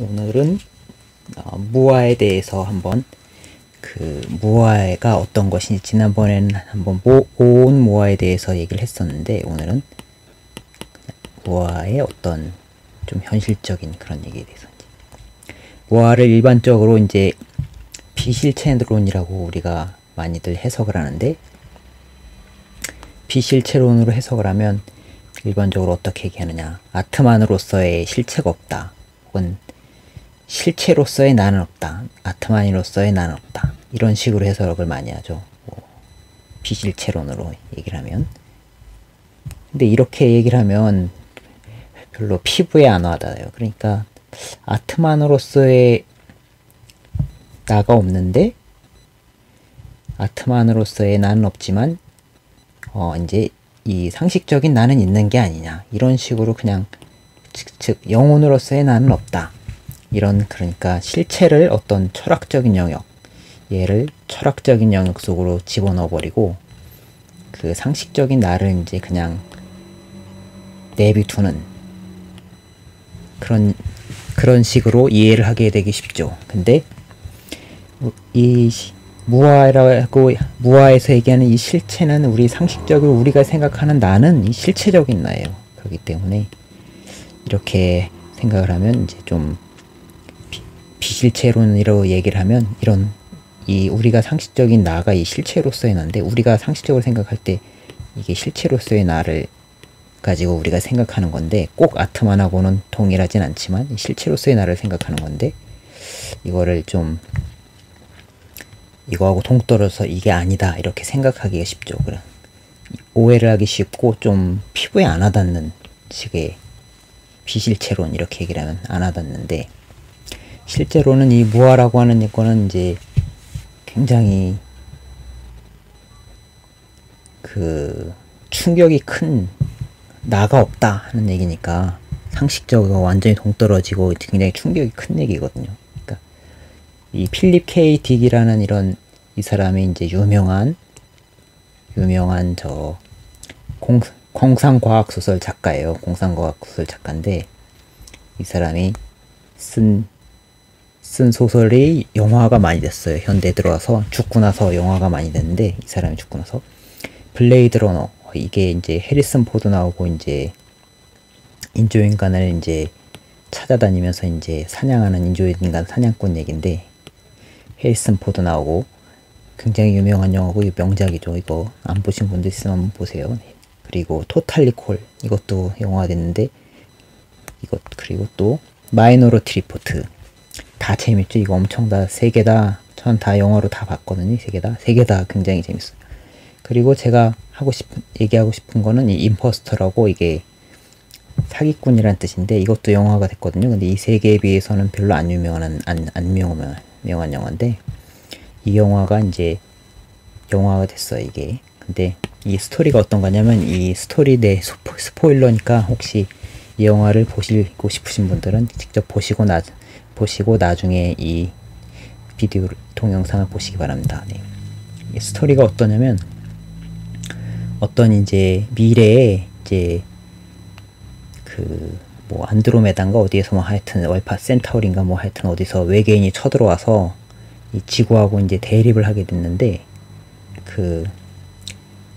오늘은 무아에 대해서 한번 무아가 어떤 것인지 지난번에는 한번 온 무아에 대해서 얘기를 했었는데 오늘은 무아의 어떤 좀 현실적인 그런 얘기에 대해서 무아를 일반적으로 이제 비실체론이라고 우리가 많이들 해석을 하는데 비실체론으로 해석을 하면 일반적으로 어떻게 얘기하느냐, 아트만으로서의 실체가 없다, 혹은 실체로서의 나는 없다, 아트만으로서의 나는 없다, 이런 식으로 해석을 많이 하죠. 비실체론으로 얘기를 하면. 근데 이렇게 얘기를 하면 별로 피부에 안 와닿아요. 그러니까 아트만으로서의 나가 없는데 아트만으로서의 나는 없지만 이제 이 상식적인 나는 있는 게 아니냐, 이런 식으로 그냥 즉 영혼으로서의 나는 없다, 이런, 그러니까 실체를 어떤 철학적인 영역, 얘를 철학적인 영역 속으로 집어넣어 버리고 그 상식적인 나를 이제 그냥 내비두는 그런 식으로 이해를 하게 되기 쉽죠. 근데 이 무아에서 얘기하는 이 실체는 우리 상식적으로 우리가 생각하는 나는 이 실체적인 나예요. 그렇기 때문에 이렇게 생각을 하면 이제 좀 비실체론으로 얘기를 하면 이 우리가 상식적인 나가 이 실체로서의 나인데, 우리가 상식적으로 생각할 때 이게 실체로서의 나를 가지고 우리가 생각하는 건데, 꼭 아트만하고는 동일하진 않지만 실체로서의 나를 생각하는 건데, 이거를 좀 이거하고 동떨어져서 이게 아니다 이렇게 생각하기가 쉽죠. 그래, 오해를 하기 쉽고 좀 피부에 안 와닿는 식의 비실체론, 이렇게 얘기를 하면 안 와닿는데, 실제로는 이 무아라고 하는 이거는 이제 굉장히 충격이 큰 나가 없다 하는 얘기니까 상식적으로 완전히 동떨어지고 굉장히 충격이 큰 얘기거든요. 그러니까 이 필립 K 딕이라는 이 사람이 이제 유명한 저 공상과학소설 작가예요. 공상과학소설 작가인데, 이 사람이 쓴 소설이 영화가 많이 됐어요. 현대에 들어와서, 죽고 나서 영화가 많이 됐는데, 이 사람이 죽고 나서 블레이드 러너, 이게 이제 해리슨 포드 나오고 이제 인조인간을 이제 찾아다니면서 이제 사냥하는 인조인간 사냥꾼 얘긴데, 해리슨 포드 나오고 굉장히 유명한 영화고 명작이죠. 이거 안 보신 분들 있으면 한번 보세요. 그리고 토탈 리콜, 이것도 영화가 됐는데, 그리고 또 마이너리티 리포트, 다 재밌죠. 이거 엄청 다 3개 다, 전 다 영화로 다 봤거든요. 3개 다 굉장히 재밌어요. 그리고 제가 얘기하고 싶은 거는 이 임포스터라고, 이게 사기꾼이란 뜻인데 이것도 영화가 됐거든요. 근데 이 3개에 비해서는 별로 안 유명한 영화인데, 이 영화가 이제 영화가 됐어요, 이게. 근데 이 스토리가 어떤 거냐면, 이 스토리 스포일러니까 혹시 이 영화를 보시고 싶으신 분들은 직접 보시고 나중에 이 비디오 동영상을 보시기 바랍니다. 네. 이 스토리가 어떠냐면, 어떤 이제 미래에 이제 안드로메다인가 어디에서 하여튼 월파 센타우리인가 하여튼 어디서 외계인이 쳐들어와서 이 지구하고 이제 대립을 하게 됐는데,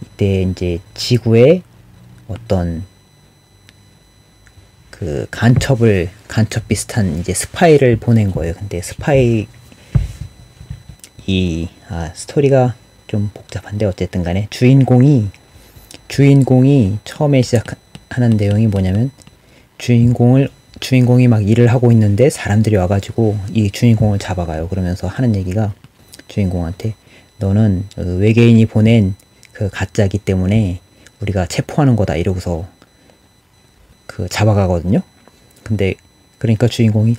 이때 이제 지구에 어떤 간첩 비슷한 이제 스파이를 보낸 거예요. 근데 스토리가 좀 복잡한데 어쨌든 간에 주인공이 처음에 시작하는 내용이 뭐냐면, 주인공이 막 일을 하고 있는데 사람들이 와가지고 이 주인공을 잡아가요. 그러면서 하는 얘기가, 주인공한테 너는 외계인이 보낸 가짜기 때문에 우리가 체포하는 거다, 이러고서 잡아가거든요. 근데 그러니까 주인공이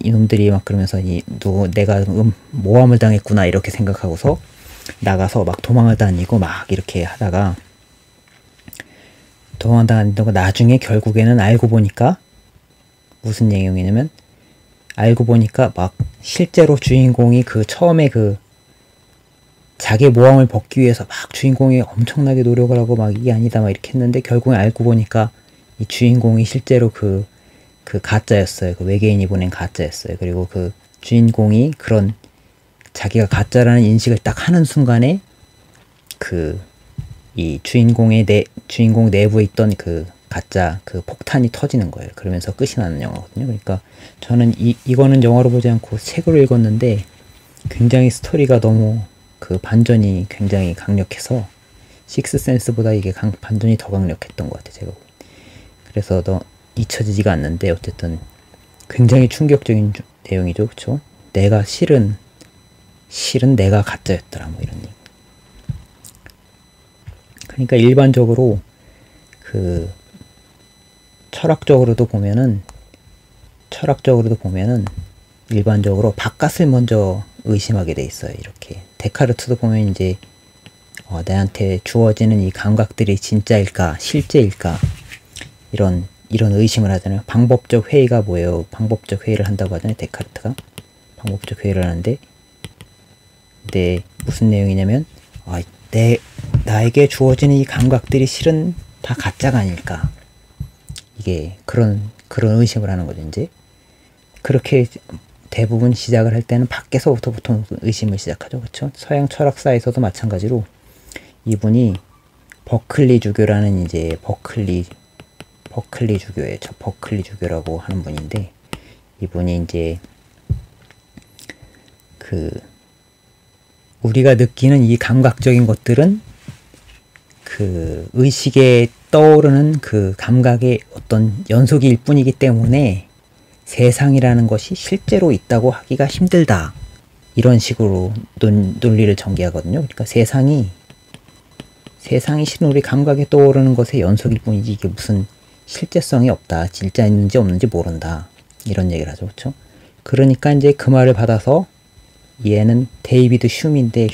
이놈들이 막 그러면서 내가 모함을 당했구나 이렇게 생각하고서 나가서 막 도망을 다니고 막 이렇게 하다가, 도망다닌다고 나중에 결국에는 알고 보니까 무슨 내용이냐면, 알고 보니까 막 실제로 주인공이 처음에 자기 모함을 벗기 위해서 막 주인공이 엄청나게 노력을 하고 막 이게 아니다 막 이렇게 했는데, 결국에 알고 보니까 이 주인공이 실제로 그 가짜였어요. 그 외계인이 보낸 가짜였어요. 그리고 그 주인공이 그런 자기가 가짜라는 인식을 딱 하는 순간에 그 이 주인공 내부에 있던 그 가짜 그 폭탄이 터지는 거예요. 그러면서 끝이 나는 영화거든요. 그러니까 저는 이거는 영화로 보지 않고 책으로 읽었는데 굉장히 스토리가 너무 그 반전이 굉장히 강력해서 식스센스보다 이게 반전이 더 강력했던 것 같아요. 제가 그래서 잊혀지지가 않는데 어쨌든 굉장히 충격적인 내용이죠. 그쵸? 내가 실은 내가 가짜였더라 뭐 이런 얘기. 그러니까 일반적으로 그 철학적으로도 보면은 일반적으로 바깥을 먼저 의심하게 돼 있어요. 이렇게 데카르트도 보면 이제 내한테 주어지는 이 감각들이 진짜일까 실제일까 이런 의심을 하잖아요. 방법적 회의가 뭐예요? 방법적 회의를 한다고 하잖아요. 데카르트가 방법적 회의를 하는데 근데 무슨 내용이냐면 나에게 주어지는 이 감각들이 실은 다 가짜가 아닐까 이게 그런 의심을 하는 거죠. 이제 그렇게 대부분 시작을 할 때는 밖에서부터 보통 의심을 시작하죠. 그렇죠? 서양 철학사에서도 마찬가지로 이분이 버클리 주교라는 이제 버클리 주교예요. 버클리 주교라고 하는 분인데 이분이 이제 그 우리가 느끼는 이 감각적인 것들은 그 의식에 떠오르는 그 감각의 어떤 연속일 뿐이기 때문에 세상이라는 것이 실제로 있다고 하기가 힘들다. 이런 식으로 논리를 전개하거든요. 그러니까 세상이 실은 우리 감각에 떠오르는 것의 연속일 뿐이지 이게 무슨 실제성이 없다. 진짜 있는지 없는지 모른다. 이런 얘기를 하죠. 그렇죠? 그러니까 이제 그 말을 받아서 얘는 데이비드 흉인데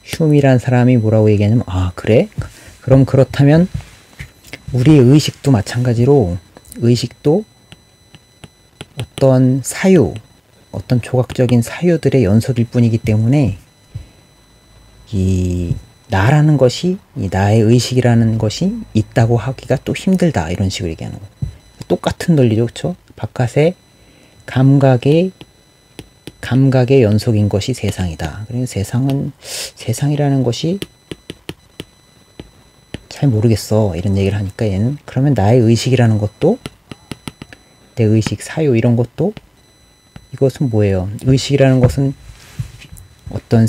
흉이란 사람이 뭐라고 얘기하냐면 그래? 그럼 그렇다면 우리의 의식도 마찬가지로 의식도 어떤 조각적인 사유들의 연속일 뿐이기 때문에 이 나라는 것이 이 나의 의식이라는 것이 있다고 하기가 또 힘들다. 이런 식으로 얘기하는 거예요. 똑같은 논리죠. 그렇죠? 바깥의 감각의 연속인 것이 세상이다. 그래서 세상이라는 것이 잘 모르겠어. 이런 얘기를 하니까 얘는 그러면 나의 의식이라는 것도 내 의식, 사유 이런 것도 이것은 뭐예요? 의식이라는 것은 어떤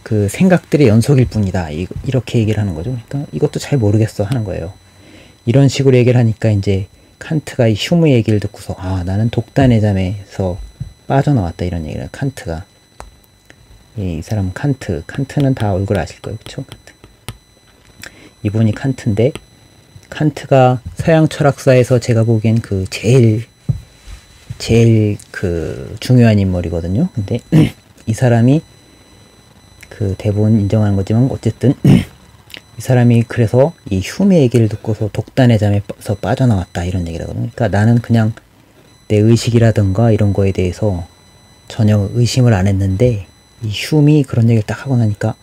그 생각들의 연속일 뿐이다. 이렇게 얘기를 하는 거죠. 그러니까 이것도 잘 모르겠어 하는 거예요. 이런 식으로 얘기를 하니까 이제 칸트가 이 휴무 얘기를 듣고서 나는 독단의 잠에서 빠져나왔다 이런 얘기를 칸트가 이 사람 칸트는 다 얼굴 아실 거예요. 그쵸? 이분이 칸트인데 칸트가 서양 철학사에서 제가 보기엔 그 제일 그 중요한 인물이거든요. 근데 이 사람이 그 대부분 인정하는 거지만 어쨌든 이 사람이 그래서 이 휴메 얘기를 듣고서 독단의 잠에서 빠져나왔다 이런 얘기를 하거든요. 그러니까 나는 그냥 내 의식이라든가 이런 거에 대해서 전혀 의심을 안 했는데 이 휴미 그런 얘기를 딱 하고 나니까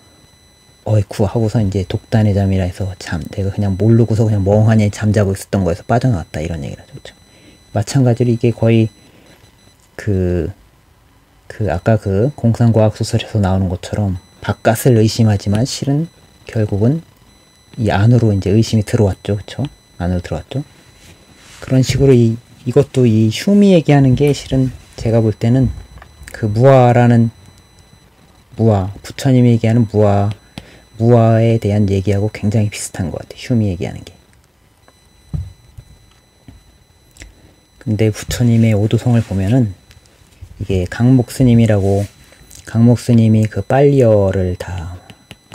어이쿠 하고서 이제 독단의 잠이라 해서 내가 그냥 모르고서 그냥 멍하니 잠자고 있었던 거에서 빠져나왔다 이런 얘기를 하죠. 그렇죠? 마찬가지로 이게 거의 아까 그 공상과학 소설에서 나오는 것처럼 바깥을 의심하지만 실은 결국은 이 안으로 이제 의심이 들어왔죠. 그쵸? 안으로 들어왔죠. 그런 식으로 이것도 이 휴미 얘기하는 게 실은 제가 볼 때는 그 부처님이 얘기하는 무아에 대한 얘기하고 굉장히 비슷한 것 같아요. 휴미 얘기하는 게. 근데 부처님의 오도성을 보면은 이게 강목스님이 그 빨리어를 다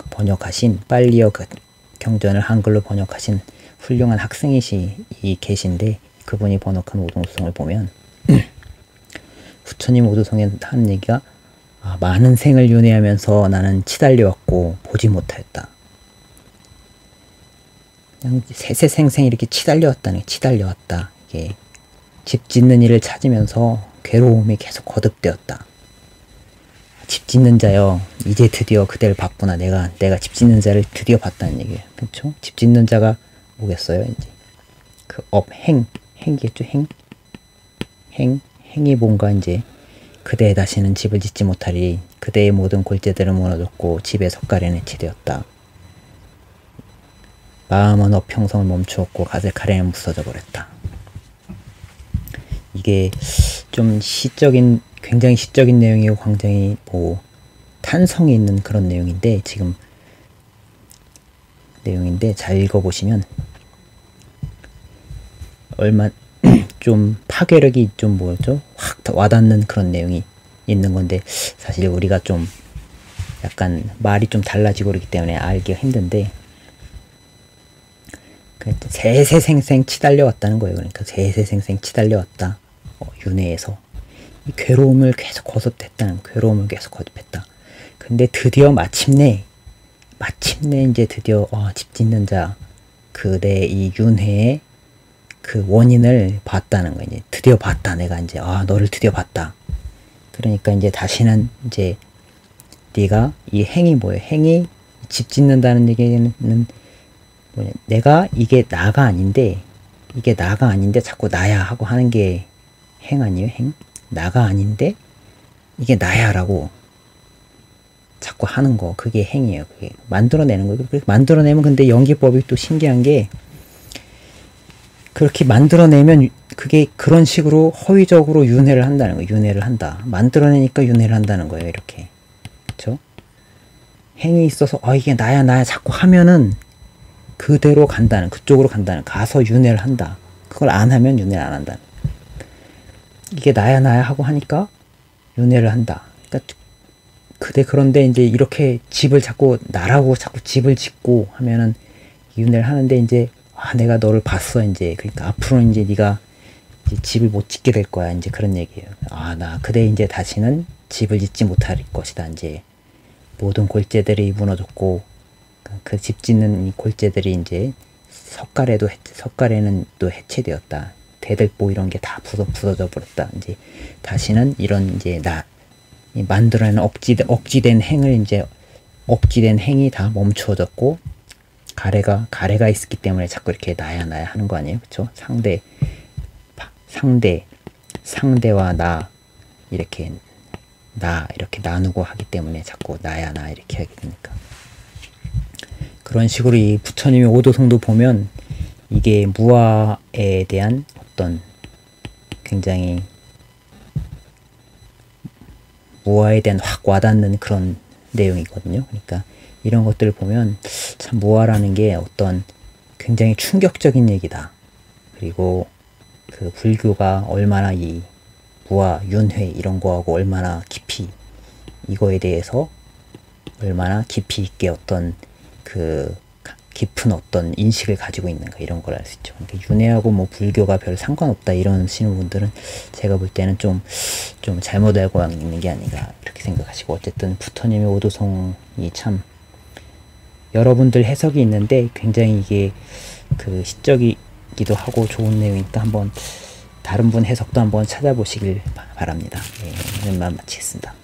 번역하신 빨리어 경전을 한글로 번역하신 훌륭한 학생이시 계신데 그분이 번역한 오도성을 보면 부처님 오도성에 하는 얘기가 많은 생을 윤회하면서 나는 치달려왔고 보지 못하였다. 그냥 세세생생 이렇게 치달려왔다. 이게 집 짓는 일을 찾으면서 괴로움이 계속 거듭되었다. 집 짓는 자여, 이제 드디어 그대를 봤구나. 내가 집 짓는 자를 드디어 봤다는 얘기예요. 그렇죠? 집 짓는 자가 뭐겠어요? 이제 그 행이겠죠. 행이 뭔가 이제 그대 다시는 집을 짓지 못하리. 그대의 모든 골재들은 무너졌고 집의 석가래는 해체되었다. 마음은 어평성을 멈추었고 가래는 부서져 버렸다. 이게 좀 굉장히 시적인 내용이고 굉장히 뭐 탄성이 있는 그런 내용인데 잘 읽어보시면 얼마 좀 파괴력이 좀 확 와닿는 그런 내용이 있는 건데, 사실 우리가 좀 약간 말이 좀 달라지고 그러기 때문에 알기가 힘든데, 세세생생 치달려왔다는 거예요. 그러니까 세세생생 치달려왔다. 윤회에서 이 괴로움을 계속 거듭했다는, 괴로움을 계속 거듭했다. 근데 드디어 마침내 이제 드디어 집 짓는 자 그대 이 윤회의 그 원인을 봤다는 거예요. 이제 드디어 봤다. 내가 이제 너를 드디어 봤다. 그러니까 이제 다시는 이제 네가 이 행이 뭐예요? 행이 집 짓는다는 얘기는 뭐냐? 내가 이게 나가 아닌데 자꾸 나야 하고 하는 게 행 아니에요? 행? 나가 아닌데 이게 나야라고 자꾸 하는 거, 그게 행이에요. 그게 만들어내는 거예요. 그렇게 만들어내면, 근데 연기법이 또 신기한 게, 그렇게 만들어내면 그게 그런 식으로 허위적으로 윤회를 한다는 거예요. 윤회를 한다. 만들어내니까 윤회를 한다는 거예요. 이렇게. 그쵸? 행이 있어서 이게 나야 자꾸 하면은 그대로 간다는, 그쪽으로 간다는, 가서 윤회를 한다. 그걸 안 하면 윤회를 안 한다. 이게 나야 하고 하니까 윤회를 한다. 그러니까 그런데 이제 이렇게 집을 자꾸 나라고 자꾸 집을 짓고 하면은 윤회를 하는데, 이제 내가 너를 봤어. 이제 그러니까 앞으로 이제 네가 이제 집을 못 짓게 될 거야. 이제 그런 얘기예요. 나 그대 이제 다시는 집을 짓지 못할 것이다. 이제 모든 골재들이 무너졌고 그 집 짓는 이 골재들이 이제 석가래는 또 해체되었다. 대들보 이런 게 다 부서져 버렸다. 이제 다시는 이런 이제 만들어낸 억지된 행이 다 멈추어졌고, 가래가 있었기 때문에 자꾸 이렇게 나야 하는 거 아니에요? 그쵸? 상대와 이렇게 나누고 하기 때문에 자꾸 나야 이렇게 하게 되니까. 그런 식으로 이 부처님의 오도성도 보면 이게 무아에 대한 어떤 굉장히 무아에 대한 확 와닿는 그런 내용이거든요. 그러니까 이런 것들을 보면 참 무아라는 게 어떤 굉장히 충격적인 얘기다. 그리고 그 불교가 얼마나 이 무아, 윤회 이런 거하고 얼마나 깊이, 이거에 대해서 얼마나 깊이 있게 어떤 그 깊은 어떤 인식을 가지고 있는가, 이런 걸 알 수 있죠. 그러니까 윤회하고 뭐 불교가 별 상관없다 이러시는 분들은 제가 볼 때는 좀 잘못 알고 있는 게 아닌가 이렇게 생각하시고, 어쨌든 부처님의 오도성이 참 여러분들 해석이 있는데 굉장히 이게 그 시적이기도 하고 좋은 내용이니까 한번 다른 분 해석도 한번 찾아보시길 바랍니다. 오늘만 마치겠습니다.